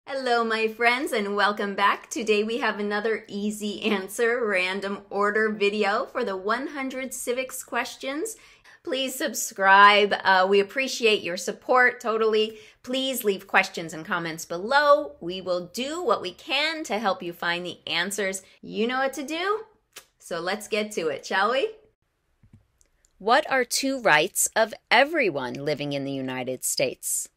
Hello, my friends, and welcome back. Today we have another easy answer random order video for the 100 civics questions. Please subscribe. We appreciate your support totally. Please leave questions and comments below. We will do what we can to help you find the answers. You know what to do, so let's get to it, shall we? What are two rights of everyone living in the United States?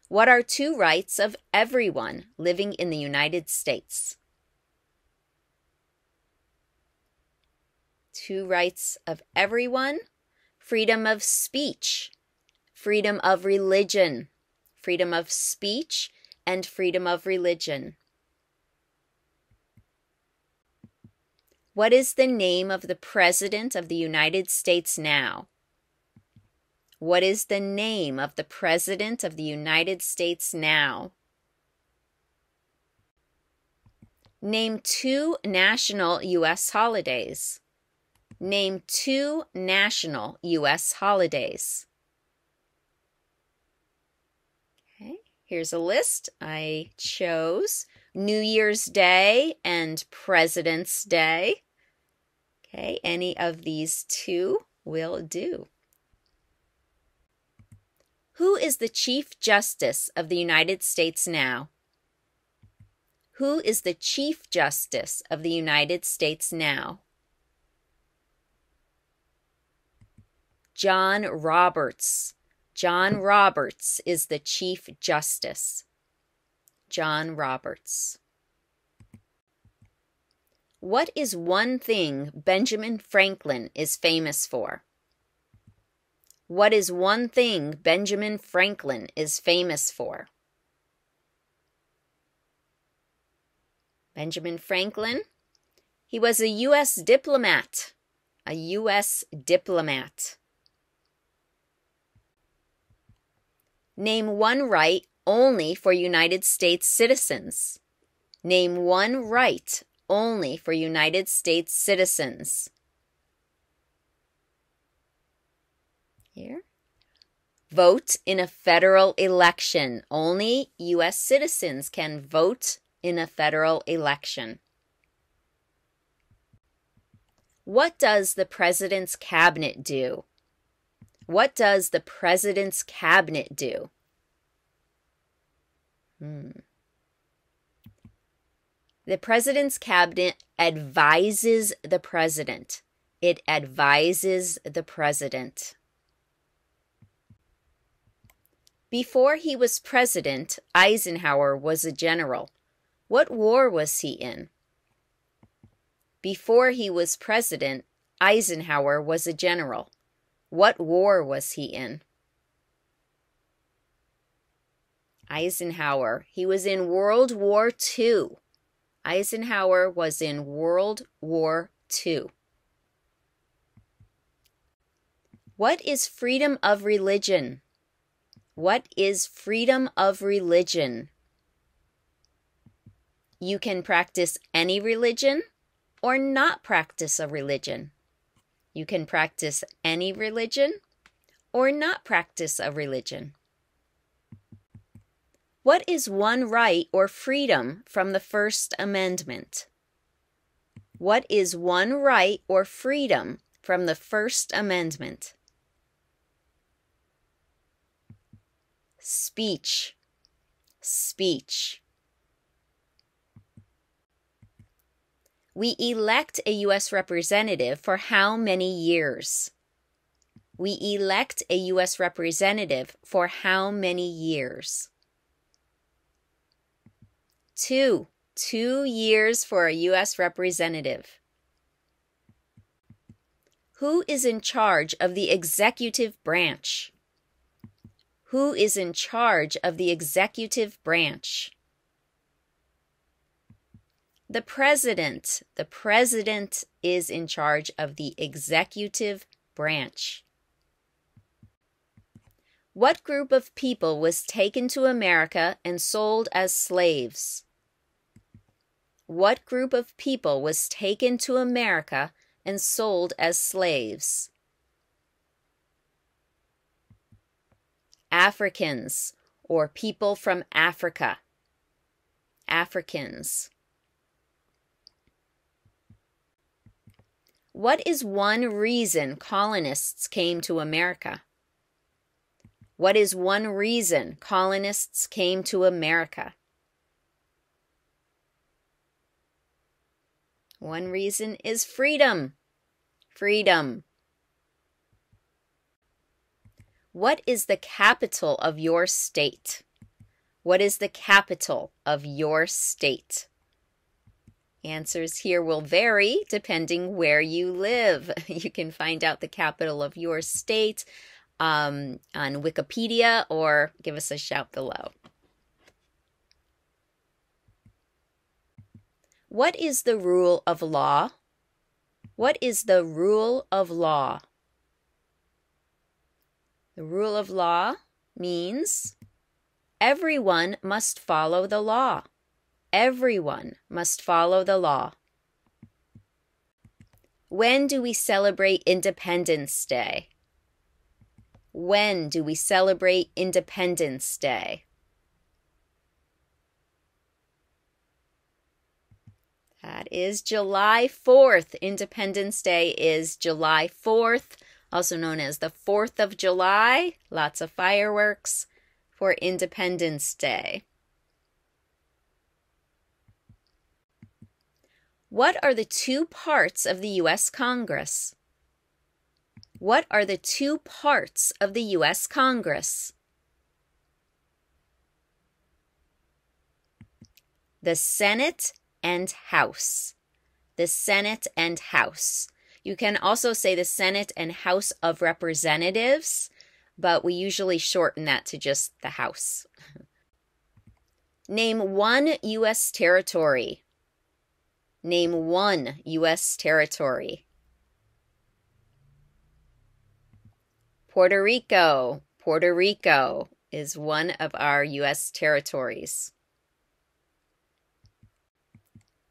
What are two rights of everyone living in the United States? Two rights of everyone: freedom of speech, freedom of religion, freedom of speech, and freedom of religion. What is the name of the President of the United States now? What is the name of the President of the United States now? Name two national U.S. holidays. Name two national U.S. holidays. Okay, here's a list. I chose New Year's Day and President's Day. Okay, any of these two will do. Who is the Chief Justice of the United States now? Who is the Chief Justice of the United States now? John Roberts. John Roberts is the Chief Justice. John Roberts. What is one thing Benjamin Franklin is famous for? What is one thing Benjamin Franklin is famous for? Benjamin Franklin, he was a U.S. diplomat. A U.S. diplomat. Name one right only for United States citizens. Name one right only for United States citizens. Here. Vote in a federal election. Only U.S. citizens can vote in a federal election. What does the President's Cabinet do? What does the President's Cabinet do? The President's Cabinet advises the President. It advises the President. Before he was president, Eisenhower was a general. What war was he in? Before he was president, Eisenhower was a general. What war was he in? Eisenhower, he was in World War II. Eisenhower was in World War II. What is freedom of religion? What is freedom of religion? You can practice any religion or not practice a religion. You can practice any religion or not practice a religion. What is one right or freedom from the First Amendment? What is one right or freedom from the First Amendment? Speech. Speech. We elect a U.S. representative for how many years? We elect a U.S. representative for how many years? 2. 2 years for a U.S. representative. Who is in charge of the executive branch? Who is in charge of the executive branch? The President. The President is in charge of the executive branch. What group of people was taken to America and sold as slaves? What group of people was taken to America and sold as slaves? Africans, or people from Africa. Africans. What is one reason colonists came to America? What is one reason colonists came to America? One reason is freedom. Freedom. What is the capital of your state? What is the capital of your state? Answers here will vary depending where you live. You can find out the capital of your state on Wikipedia or give us a shout below. What is the rule of law? What is the rule of law? The rule of law means everyone must follow the law. Everyone must follow the law. When do we celebrate Independence Day? When do we celebrate Independence Day? That is July 4th. Independence Day is July 4th, also known as the 4th of July. Lots of fireworks for Independence Day. What are the two parts of the U.S. Congress? What are the two parts of the U.S. Congress? The Senate and House. The Senate and House. You can also say the Senate and House of Representatives, but we usually shorten that to just the House. Name one U.S. territory. Name one U.S. territory. Puerto Rico. Puerto Rico is one of our U.S. territories.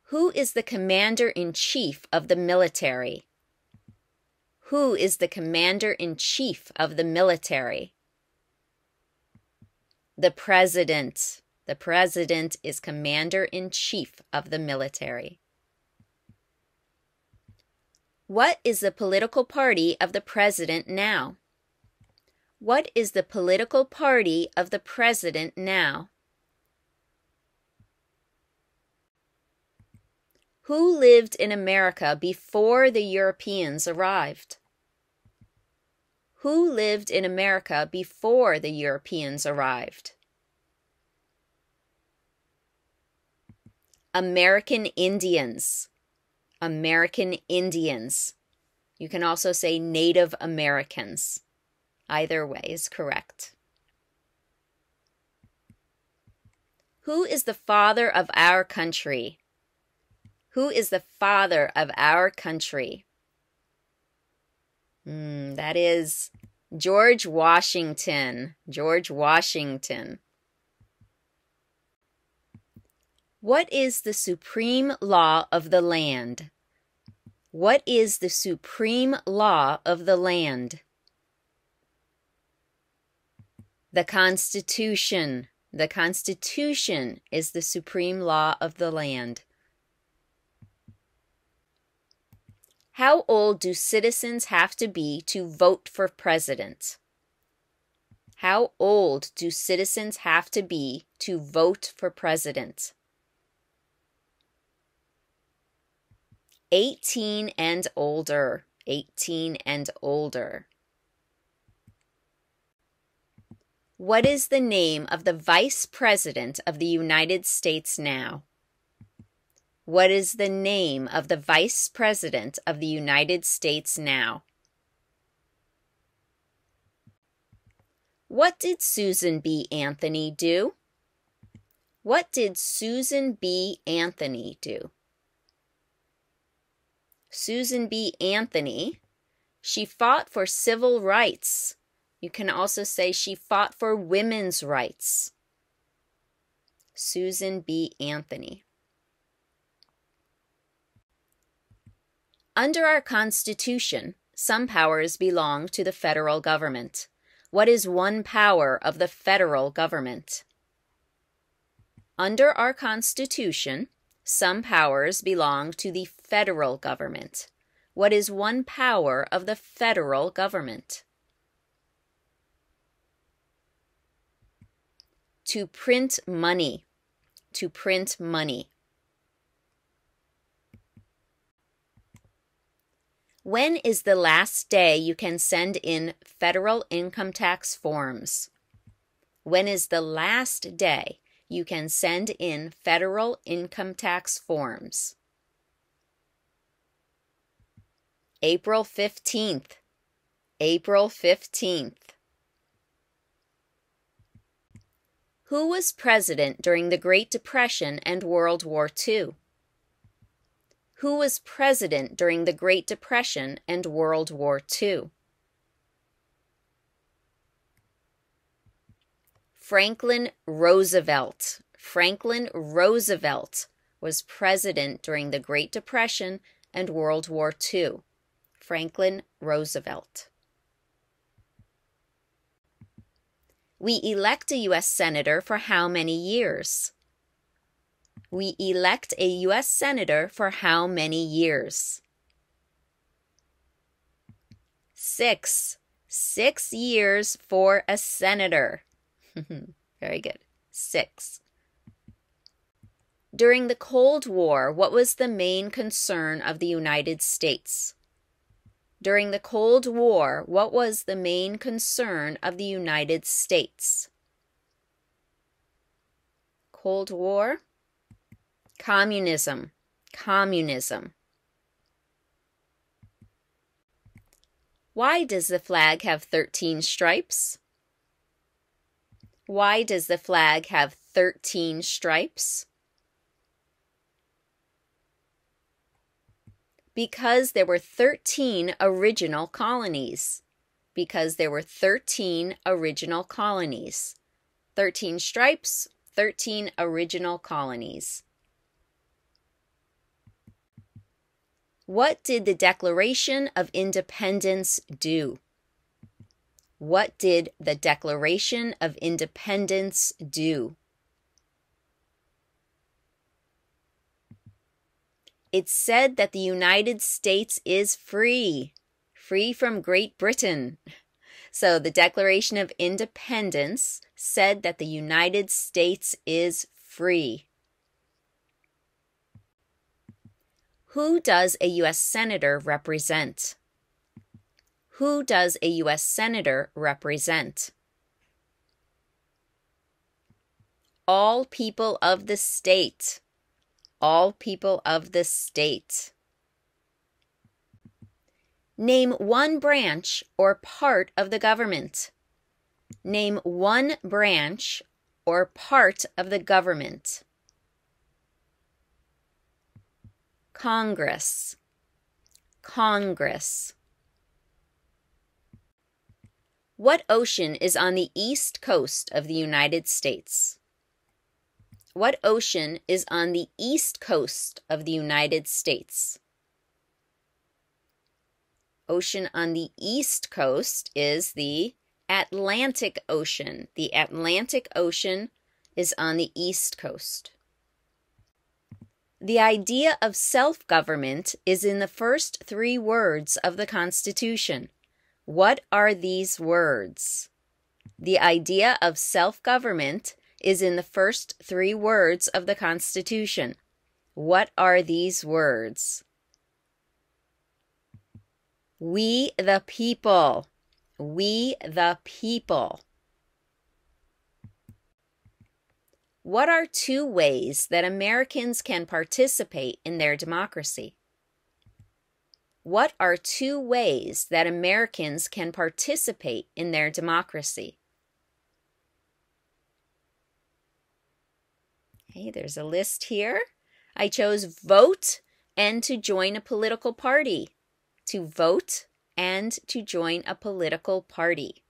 Who is the commander-in-chief of the military? Who is the commander-in-chief of the military? The president. The president is commander-in-chief of the military. What is the political party of the president now? What is the political party of the president now? Who lived in America before the Europeans arrived? Who lived in America before the Europeans arrived? American Indians. American Indians. You can also say Native Americans. Either way is correct. Who is the father of our country? Who is the father of our country? That is George Washington. George Washington. What is the supreme law of the land? What is the supreme law of the land? The Constitution. The Constitution is the supreme law of the land. How old do citizens have to be to vote for president? How old do citizens have to be to vote for president? 18 and older. 18 and older. What is the name of the Vice President of the United States now? What is the name of the Vice President of the United States now? What did Susan B. Anthony do? What did Susan B. Anthony do? Susan B. Anthony, she fought for civil rights. You can also say she fought for women's rights. Susan B. Anthony. Under our Constitution, some powers belong to the federal government. What is one power of the federal government? Under our Constitution, some powers belong to the federal government. What is one power of the federal government? To print money. To print money. When is the last day you can send in federal income tax forms? When is the last day you can send in federal income tax forms? April 15th. April 15th. Who was president during the Great Depression and World War II? Who was president during the Great Depression and World War II? Franklin Roosevelt. Franklin Roosevelt was president during the Great Depression and World War II. Franklin Roosevelt. We elect a U.S. Senator for how many years? We elect a U.S. Senator for how many years? 6. 6 years for a senator. Very good. 6. During the Cold War, what was the main concern of the United States? During the Cold War, what was the main concern of the United States? Cold War? Communism. Communism. Why does the flag have 13 stripes? Why does the flag have 13 stripes? Because there were 13 original colonies. Because there were 13 original colonies. 13 stripes, 13 original colonies. What did the Declaration of Independence do? What did the Declaration of Independence do? It said that the United States is free, free from Great Britain. So the Declaration of Independence said that the United States is free. Who does a U.S. Senator represent? Who does a U.S. Senator represent? All people of the state. All people of the state. Name one branch or part of the government. Name one branch or part of the government. Congress. Congress. What ocean is on the east coast of the United States? What ocean is on the east coast of the United States? Ocean on the east coast is the Atlantic Ocean. The Atlantic Ocean is on the east coast. The idea of self-government is in the first 3 words of the Constitution. What are these words? The idea of self-government is in the first 3 words of the Constitution. What are these words? We the people. We the people. What are 2 ways that Americans can participate in their democracy? What are 2 ways that Americans can participate in their democracy? Okay, there's a list here. I chose vote and to join a political party. To vote and to join a political party.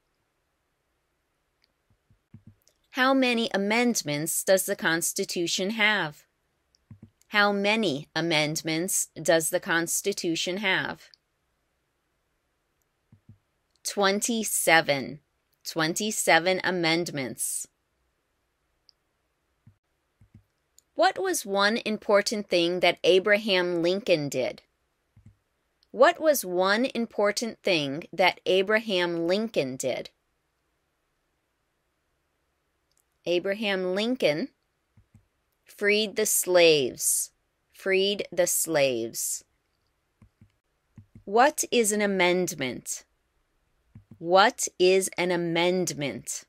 How many amendments does the Constitution have? How many amendments does the Constitution have? 27. 27 amendments. What was one important thing that Abraham Lincoln did? What was one important thing that Abraham Lincoln did? Abraham Lincoln freed the slaves. Freed the slaves. What is an amendment? What is an amendment?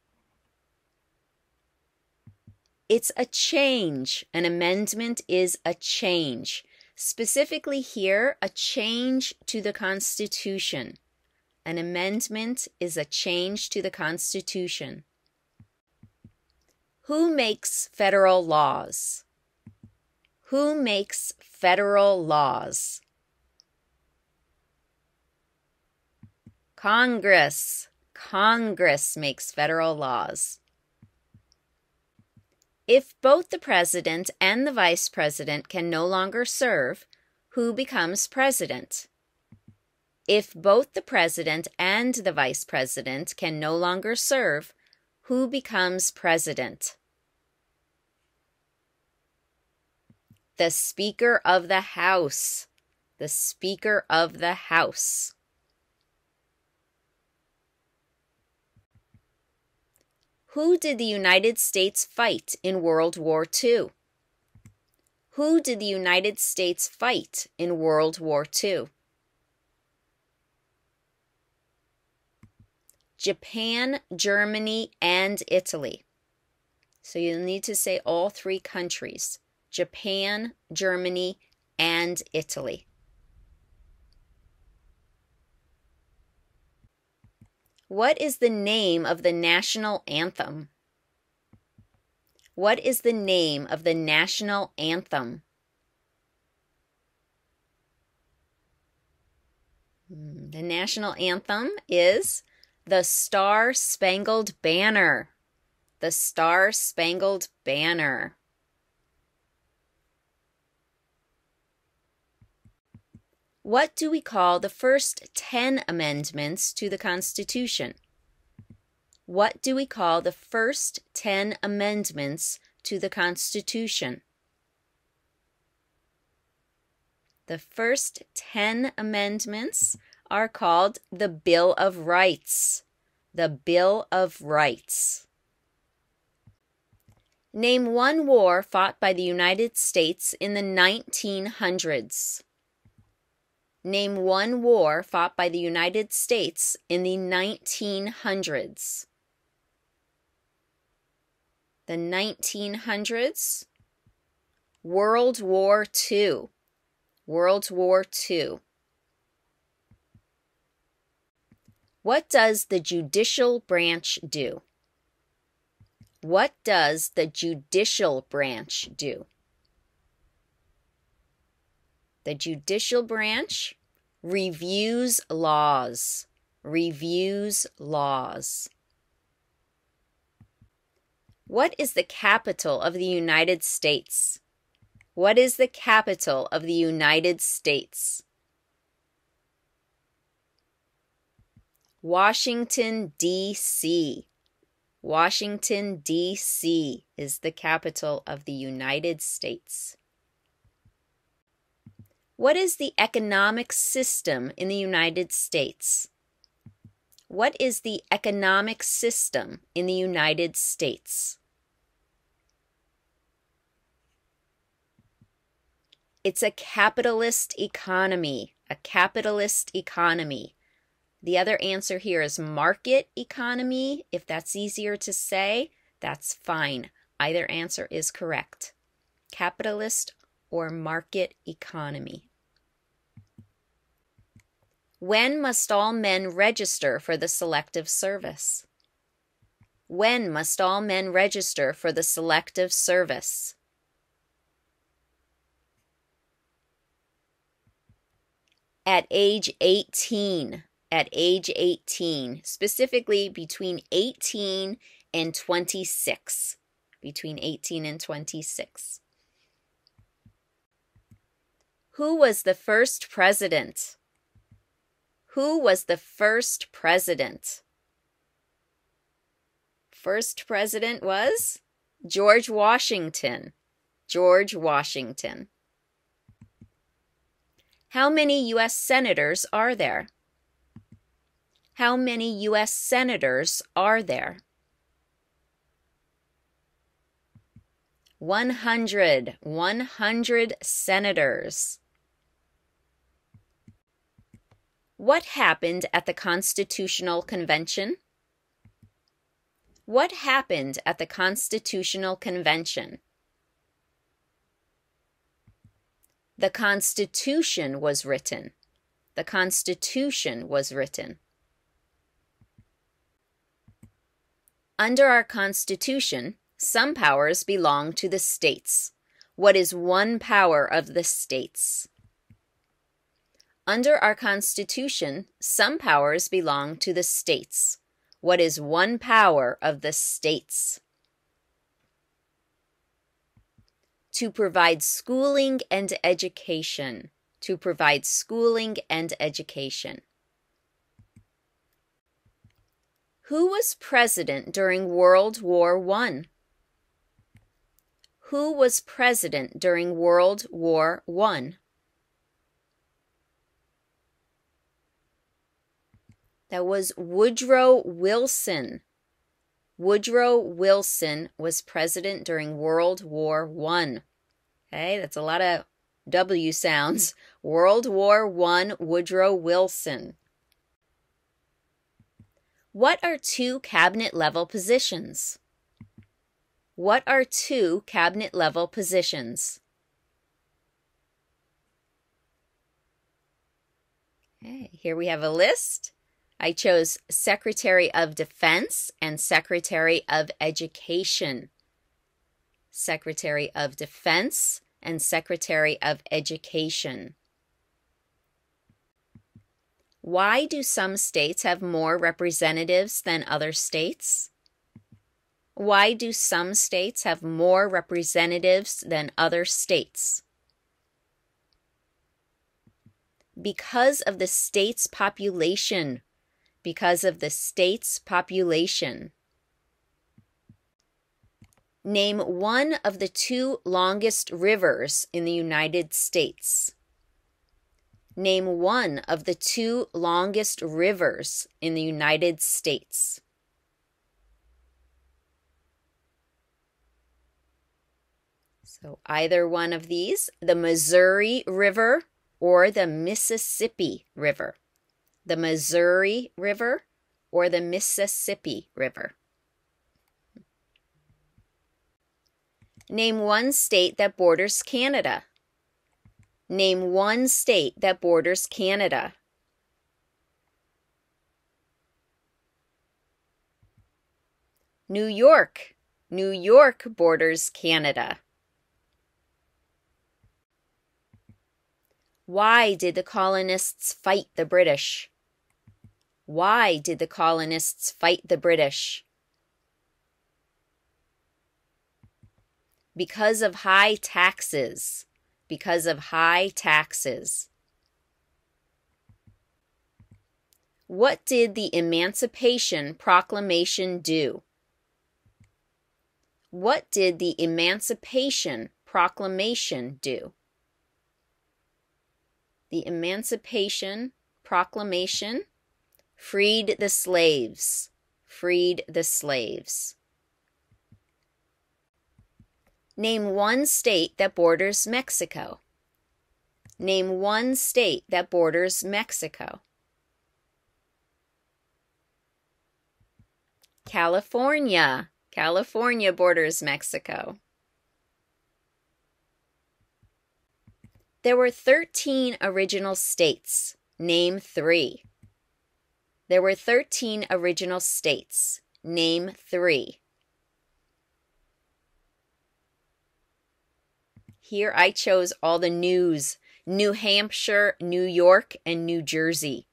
It's a change. An amendment is a change. Specifically here, a change to the Constitution. An amendment is a change to the Constitution. Who makes federal laws? Who makes federal laws? Congress. Congress makes federal laws. If both the president and the vice president can no longer serve, who becomes president? If both the president and the vice president can no longer serve, who becomes president? The Speaker of the House. The Speaker of the House. Who did the United States fight in World War II? Who did the United States fight in World War II? Japan, Germany, and Italy. So you'll need to say all three countries. Japan, Germany, and Italy. What is the name of the national anthem? What is the name of the national anthem? The national anthem is the Star-Spangled Banner. The Star-Spangled Banner. What do we call the first 10 amendments to the Constitution? What do we call the first 10 amendments to the Constitution? The first 10 amendments are called the Bill of Rights. The Bill of Rights. Name one war fought by the United States in the 1900s. Name one war fought by the United States in the 1900s. The 1900s? World War II. World War II. What does the judicial branch do? What does the judicial branch do? The judicial branch reviews laws. Reviews laws. What is the capital of the United States? What is the capital of the United States? Washington, D.C. Washington, D.C. is the capital of the United States. What is the economic system in the United States? What is the economic system in the United States? It's a capitalist economy. A capitalist economy. The other answer here is market economy. If that's easier to say, that's fine. Either answer is correct. Capitalist or market economy. When must all men register for the Selective Service? When must all men register for the Selective Service? At age 18. At age 18. Specifically between 18 and 26. Between 18 and 26. Who was the first president? Who was the first president? First president was George Washington. George Washington. How many U.S. senators are there? How many U.S. senators are there? 100. 100 senators. What happened at the Constitutional Convention? What happened at the Constitutional Convention? The Constitution was written. The Constitution was written. Under our Constitution, some powers belong to the states. What is one power of the states? Under our Constitution, some powers belong to the states. What is one power of the states? To provide schooling and education. To provide schooling and education. Who was president during World War I? Who was president during World War I? That was Woodrow Wilson. Woodrow Wilson was president during World War I. Okay, that's a lot of W sounds. World War I, Woodrow Wilson. What are two cabinet-level positions? What are two cabinet-level positions? Okay, here we have a list. I chose Secretary of Defense and Secretary of Education. Secretary of Defense and Secretary of Education. Why do some states have more representatives than other states? Why do some states have more representatives than other states? Because of the state's population. Because of the state's population. Name one of the two longest rivers in the United States. Name one of the two longest rivers in the United States. So either one of these, the Missouri River or the Mississippi River. The Missouri River or the Mississippi River. Name one state that borders Canada. Name one state that borders Canada. New York. New York borders Canada. Why did the colonists fight the British? Why did the colonists fight the British? Because of high taxes. Because of high taxes. What did the Emancipation Proclamation do? What did the Emancipation Proclamation do? The Emancipation Proclamation freed the slaves. Freed the slaves. Name one state that borders Mexico. Name one state that borders Mexico. California. California borders Mexico. There were 13 original states. Name 3. There were 13 original states. Name 3. Here I chose all the news. New Hampshire, New York, and New Jersey.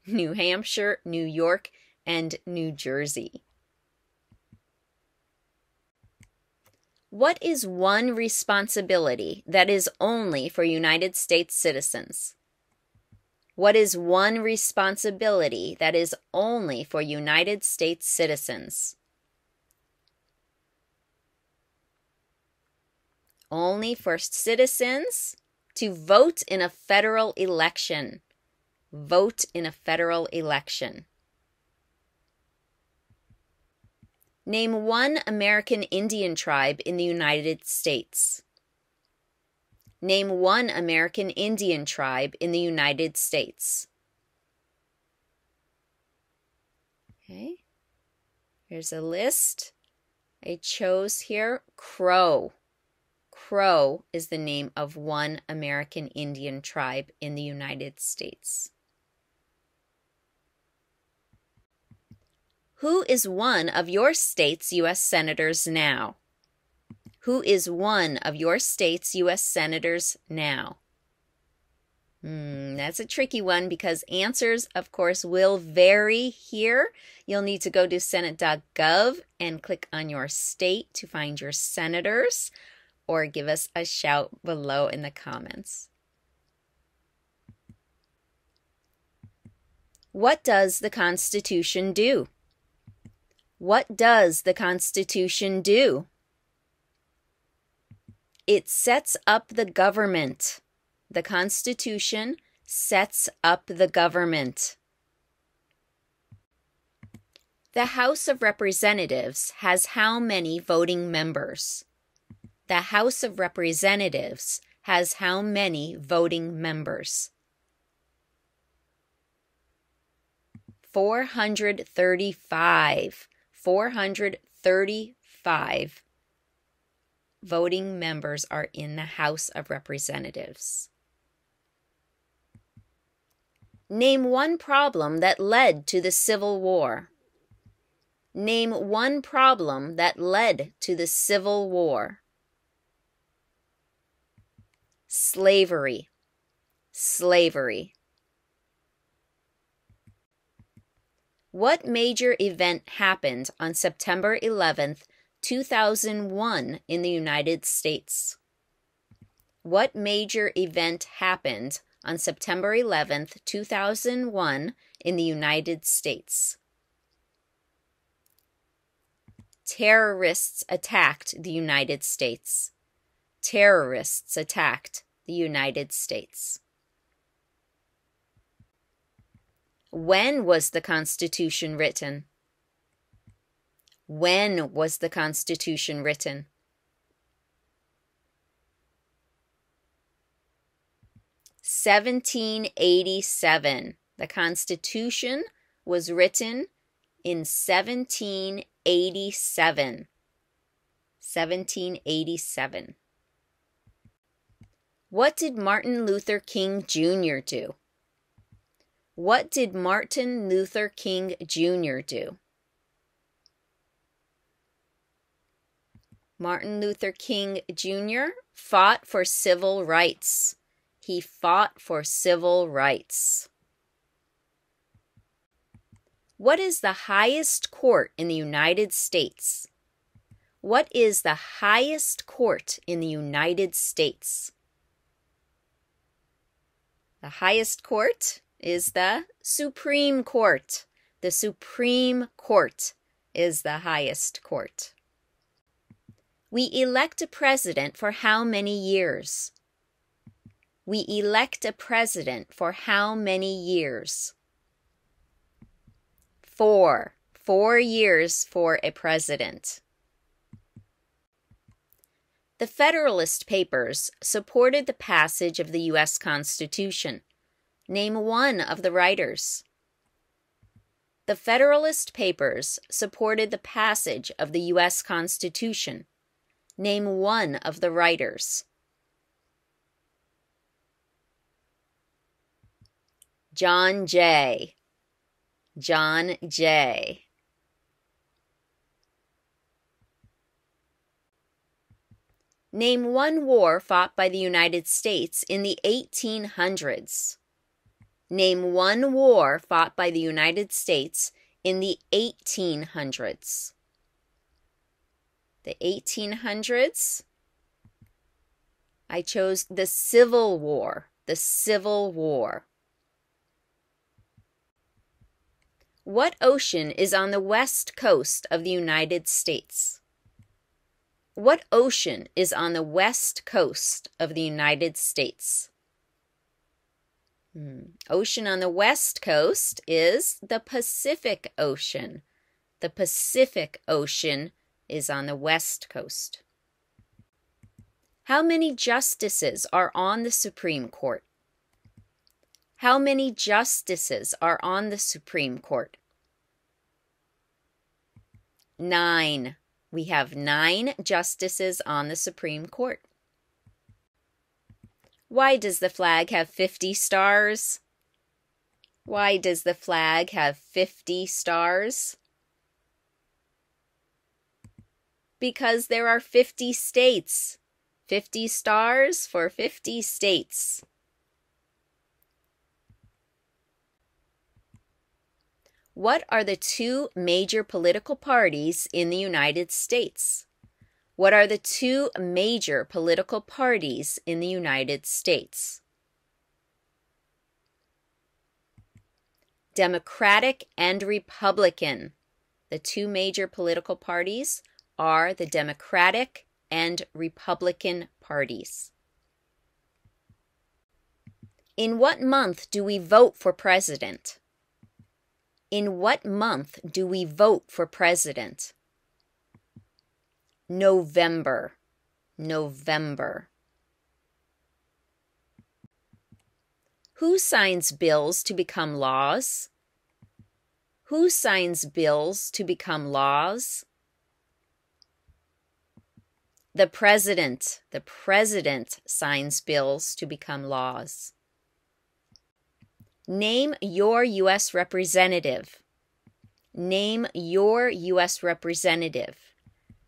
New Hampshire, New York, and New Jersey. What is one responsibility that is only for United States citizens? What is one responsibility that is only for United States citizens? Only for citizens to vote in a federal election. Vote in a federal election. Name one American Indian tribe in the United States. Name one American Indian tribe in the United States. Okay, here's a list. I chose here Crow. Crow is the name of one American Indian tribe in the United States. Who is one of your state's U.S. senators now? Who is one of your state's U.S. senators now? That's a tricky one because answers, of course, will vary here. You'll need to go to senate.gov and click on your state to find your senators, or give us a shout below in the comments. What does the Constitution do? What does the Constitution do? It sets up the government. The Constitution sets up the government. The House of Representatives has how many voting members? The House of Representatives has how many voting members? 435. 435 voting members are in the House of Representatives. Name one problem that led to the Civil War. Name one problem that led to the Civil War. Slavery. Slavery. What major event happened on September 11th, 2001 in the United States? What major event happened on September 11th, 2001 in the United States? Terrorists attacked the United States. Terrorists attacked the United States. When was the Constitution written? When was the Constitution written? 1787. The Constitution was written in 1787. 1787. What did Martin Luther King Jr. do? What did Martin Luther King Jr. do? Martin Luther King Jr. fought for civil rights. He fought for civil rights. What is the highest court in the United States? What is the highest court in the United States? The highest court is the Supreme Court. The Supreme Court is the highest court. We elect a president for how many years? We elect a president for how many years? 4. 4 years for a president. The Federalist Papers supported the passage of the U.S. Constitution. Name one of the writers. The Federalist Papers supported the passage of the U.S. Constitution. Name one of the writers. John Jay. John Jay. Name one war fought by the United States in the 1800s. Name one war fought by the United States in the 1800s. The 1800s, I chose the Civil War. The Civil War. What ocean is on the west coast of the United States? What ocean is on the west coast of the United States? Ocean on the west coast is the Pacific Ocean. The Pacific Ocean is on the west coast. How many justices are on the Supreme Court? How many justices are on the Supreme Court? 9. We have 9 justices on the Supreme Court. Why does the flag have 50 stars? Why does the flag have 50 stars? Because there are 50 states. 50 stars for 50 states. What are the 2 major political parties in the United States? What are the 2 major political parties in the United States? Democratic and Republican. The 2 major political parties are the Democratic and Republican parties. In what month do we vote for president? In what month do we vote for president? November. November. Who signs bills to become laws? Who signs bills to become laws? The President. The President signs bills to become laws. Name your U.S. representative. Name your U.S. representative.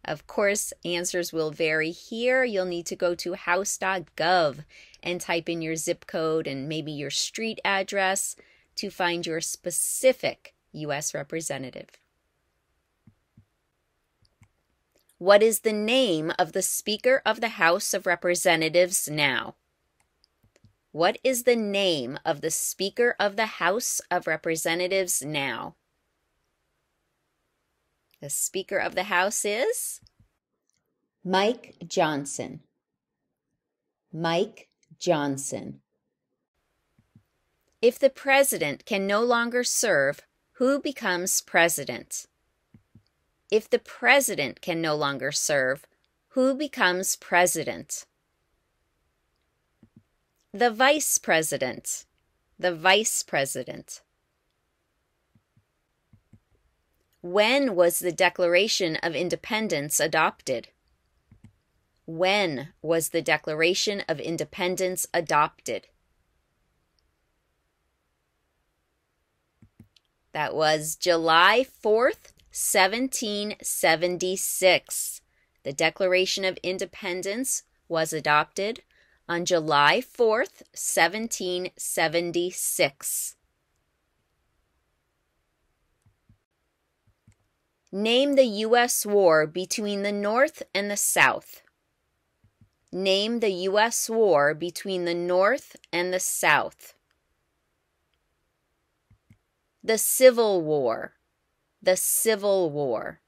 Of course, answers will vary here. You'll need to go to house.gov and type in your zip code and maybe your street address to find your specific U.S. representative. What is the name of the Speaker of the House of Representatives now? What is the name of the Speaker of the House of Representatives now? The Speaker of the House is Mike Johnson. Mike Johnson. If the President can no longer serve, who becomes President? If the President can no longer serve, who becomes President? The Vice President. The Vice President. When was the Declaration of Independence adopted? When was the Declaration of Independence adopted? That was July 4th, 1776. The Declaration of Independence was adopted on July 4th, 1776. Name the U.S. war between the North and the South. Name the U.S. war between the North and the South. The Civil War. The Civil War.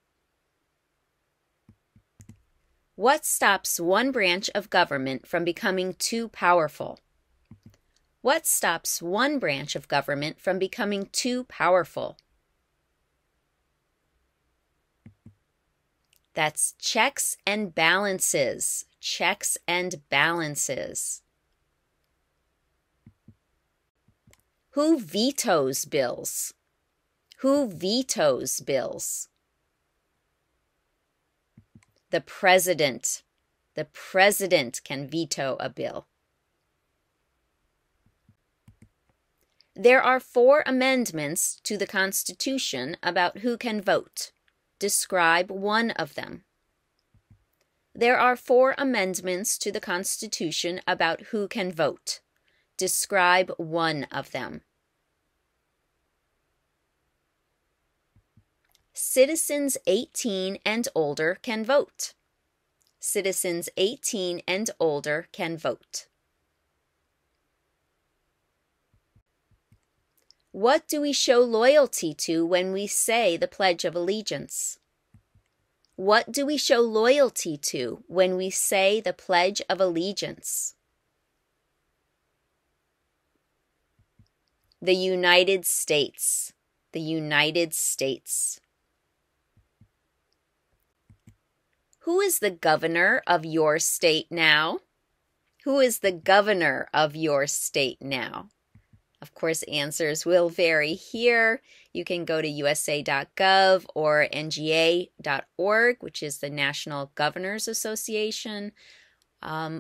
What stops one branch of government from becoming too powerful? What stops one branch of government from becoming too powerful? That's checks and balances. Checks and balances. Who vetoes bills? Who vetoes bills? The President. The President can veto a bill. There are 4 amendments to the Constitution about who can vote. Describe one of them. There are 4 amendments to the Constitution about who can vote. Describe one of them. Citizens 18 and older can vote. Citizens 18 and older can vote. What do we show loyalty to when we say the Pledge of Allegiance? What do we show loyalty to when we say the Pledge of Allegiance? The United States. The United States. Who is the governor of your state now? Who is the governor of your state now? Of course, answers will vary here. You can go to usa.gov or nga.org, which is the National Governors Association,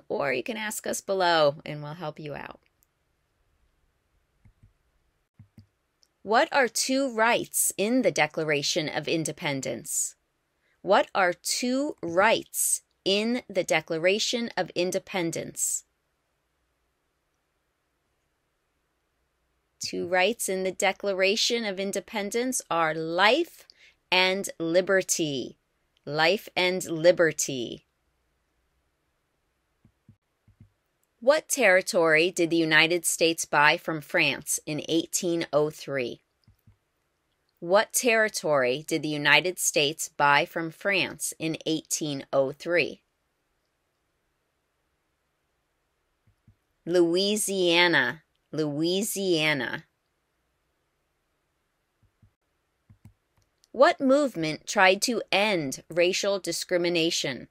or you can ask us below and we'll help you out. What are two rights in the Declaration of Independence? What are two rights in the Declaration of Independence? Two rights in the Declaration of Independence are life and liberty. Life and liberty. What territory did the United States buy from France in 1803? What territory did the United States buy from France in 1803? Louisiana. Louisiana. What movement tried to end racial discrimination?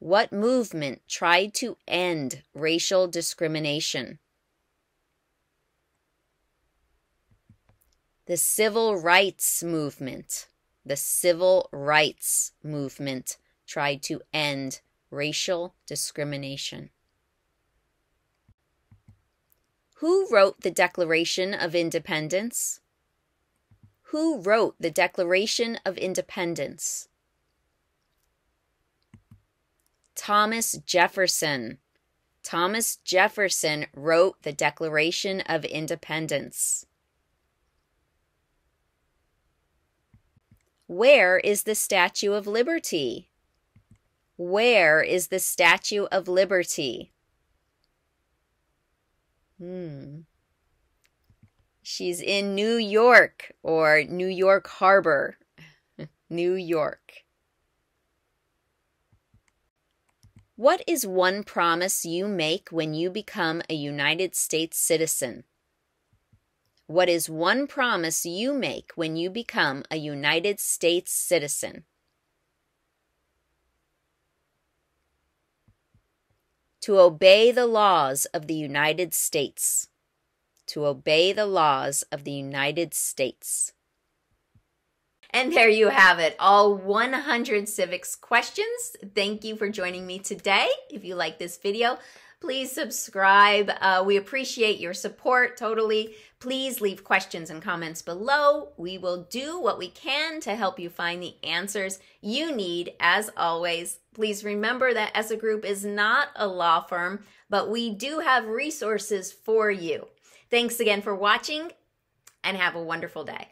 What movement tried to end racial discrimination? The Civil Rights Movement. The Civil Rights Movement tried to end racial discrimination. Who wrote the Declaration of Independence? Who wrote the Declaration of Independence? Thomas Jefferson. Thomas Jefferson wrote the Declaration of Independence. Where is the Statue of Liberty? Where is the Statue of Liberty? She's in New York or New York Harbor. New York. What is one promise you make when you become a United States citizen? What is one promise you make when you become a United States citizen? To obey the laws of the United States. To obey the laws of the United States. And there you have it, all 100 civics questions. Thank you for joining me today. If you like this video, please subscribe. We appreciate your support totally. Please leave questions and comments below. We will do what we can to help you find the answers you need. As always, please remember that ESSA Group is not a law firm, but we do have resources for you. Thanks again for watching and have a wonderful day.